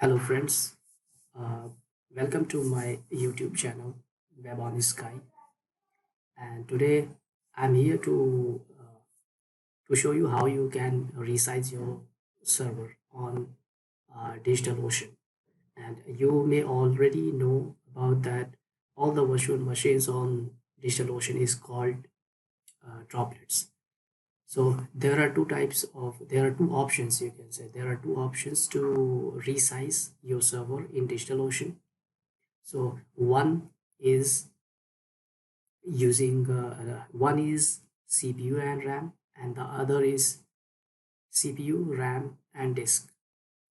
Hello, friends. Uh, Welcome to my YouTube channel, Webonsky. And today I'm here to show you how you can resize your server on DigitalOcean. And you may already know about that. All the virtual machines on DigitalOcean is called droplets. So there are two options, you can say. There are two options to resize your server in DigitalOcean. So one is CPU and RAM, and the other is CPU, RAM, and disk.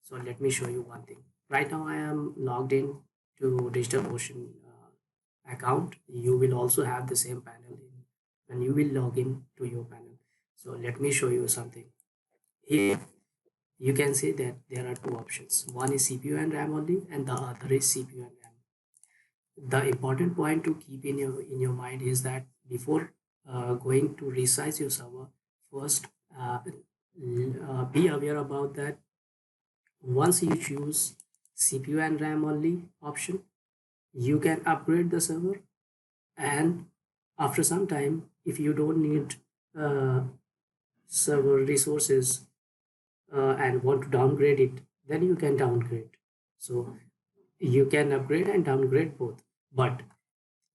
So let me show you one thing. Right now I am logged in to DigitalOcean account. You will also have the same panel when you will log in to your panel. So let me show you something. Here you can see that there are two options. One is CPU and RAM only, and the other is CPU and RAM. The important point to keep in your mind is that before going to resize your server, first be aware about that. Once you choose CPU and RAM only option, you can upgrade the server, and after some time, if you don't need uh, server resources and want to downgrade it, then you can downgrade. So you can upgrade and downgrade both. But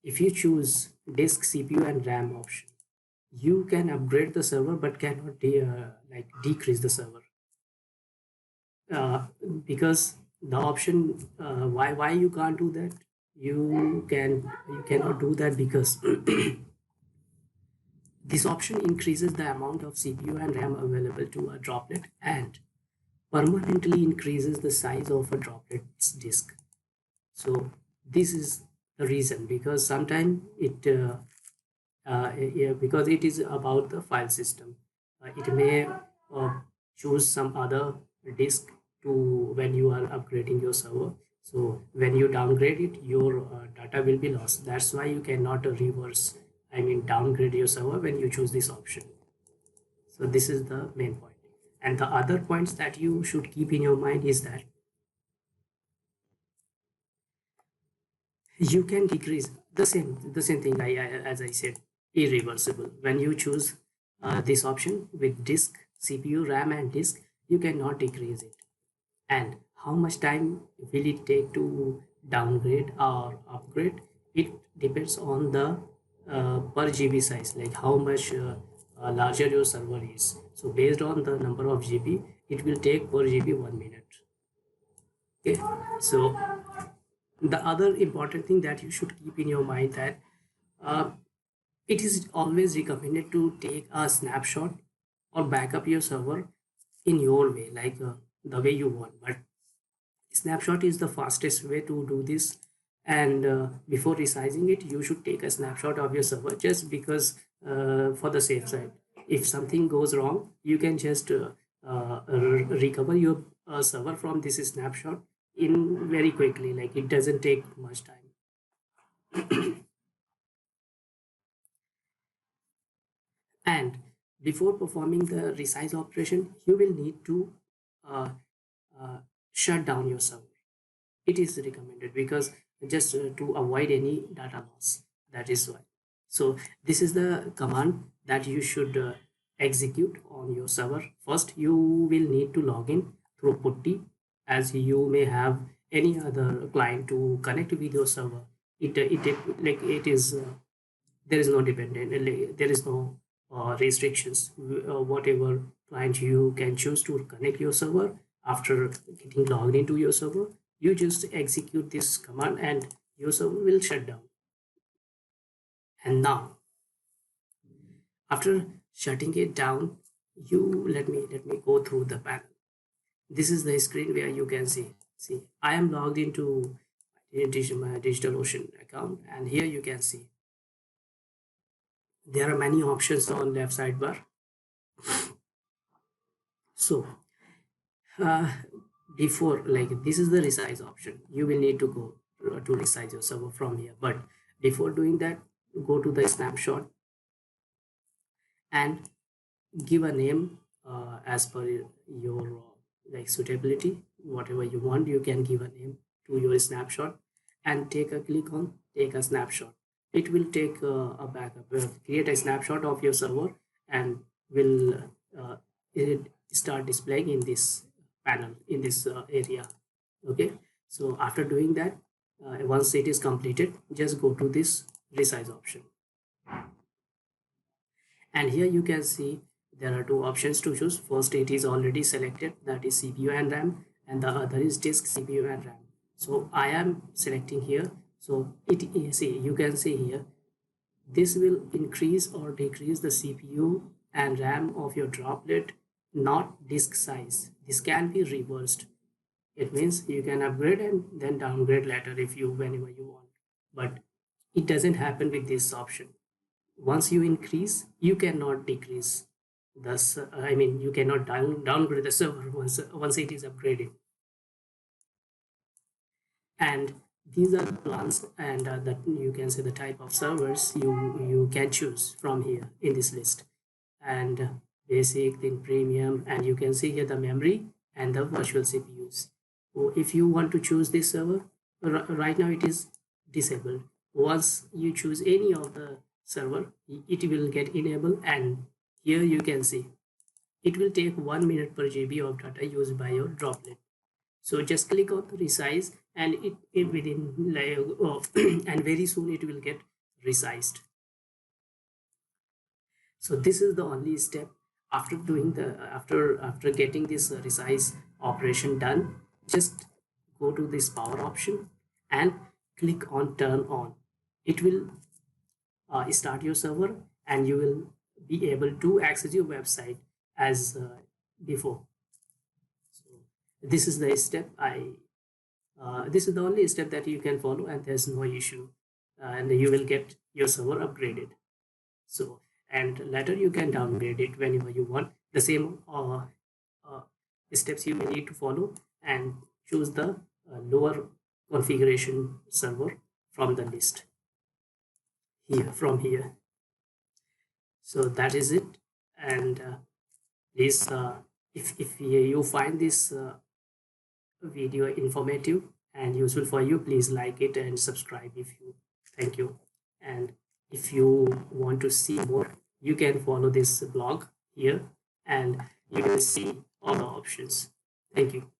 if you choose disk, CPU, and RAM option, you can upgrade the server but cannot decrease the server, uh, because the option why you can't do that. You cannot do that because this option increases the amount of CPU and RAM available to a droplet and permanently increases the size of a droplet's disk. So this is the reason, because sometimes yeah, because it is about the file system. It may choose some other disk to when you are upgrading your server. So when you downgrade it, your data will be lost. That's why you cannot reverse, I mean, downgrade your server when you choose this option. So this is the main point. And the other points that you should keep in your mind is that you can decrease the same thing as I said, irreversible. When you choose this option with disk, CPU, RAM, and disk, you cannot decrease it. And how much time will it take to downgrade or upgrade? It depends on the per GB size, like how much larger your server is. So based on the number of GB, it will take per GB 1 minute. Okay, so the other important thing that you should keep in your mind that uh, it is always recommended to take a snapshot or backup your server in your way, like the way you want. But snapshot is the fastest way to do this. And before resizing it, you should take a snapshot of your server, just because for the safe side. If something goes wrong, you can just recover your server from this snapshot in very quickly. Like, it doesn't take much time. And before performing the resize operation, you will need to uh, uh, shut down your server. It is recommended because just to avoid any data loss. That is why. So this is the command that you should execute on your server. First, you will need to log in through putty, as you may have any other client to connect with your server. It is there is no dependent, there is no restrictions. Whatever client you can choose to connect your server, after getting logged into your server, you just execute this command and your server will shut down. And now, after shutting it down, you let me go through the panel. This is the screen where you can see I am logged into my DigitalOcean account, and here you can see there are many options on left sidebar. So uh, before, like, this is the resize option, you will need to go to resize your server from here. But before doing that, go to the snapshot and give a name as per your like suitability. whatever you want. You can give a name to your snapshot and take a click on take a snapshot. It will take a backup, create a snapshot of your server, and will it start displaying in this panel, in this area. Okay, so after doing that, once it is completed, just go to this resize option, and here you can see there are two options to choose. First, it is already selected, that is CPU and RAM, and the other is disk, CPU and RAM. So I am selecting here. So it see, you can see here, this will increase or decrease the CPU and RAM of your droplet, not disk size. This can be reversed. It means you can upgrade and then downgrade later if you whenever you want. But it doesn't happen with this option. Once you increase, you cannot decrease. Thus, I mean, you cannot downgrade the server once it is upgraded. And these are the plans, and that you can say the type of servers you can choose from here in this list. And basic, then premium, and you can see here the memory and the virtual CPUs. So if you want to choose this server, right now it is disabled. Once you choose any of the server, it will get enabled, and here you can see it will take 1 minute per GB of data used by your droplet. So just click on the resize, and it within like and very soon it will get resized. So this is the only step. After doing the after getting this resize operation done, just go to this power option and click on turn on. It will start your server, and you will be able to access your website as before. So this is the step this is the only step that you can follow, and there's no issue, and you will get your server upgraded. So, and later you can downgrade it whenever you want. The same uh, steps you may need to follow, and choose the lower configuration server from the list here, from here. So that is it. And please, if you find this video informative and useful for you, please like it and subscribe if you. Thank you. And if you want to see more, you can follow this blog here, and you will see all the options. Thank you.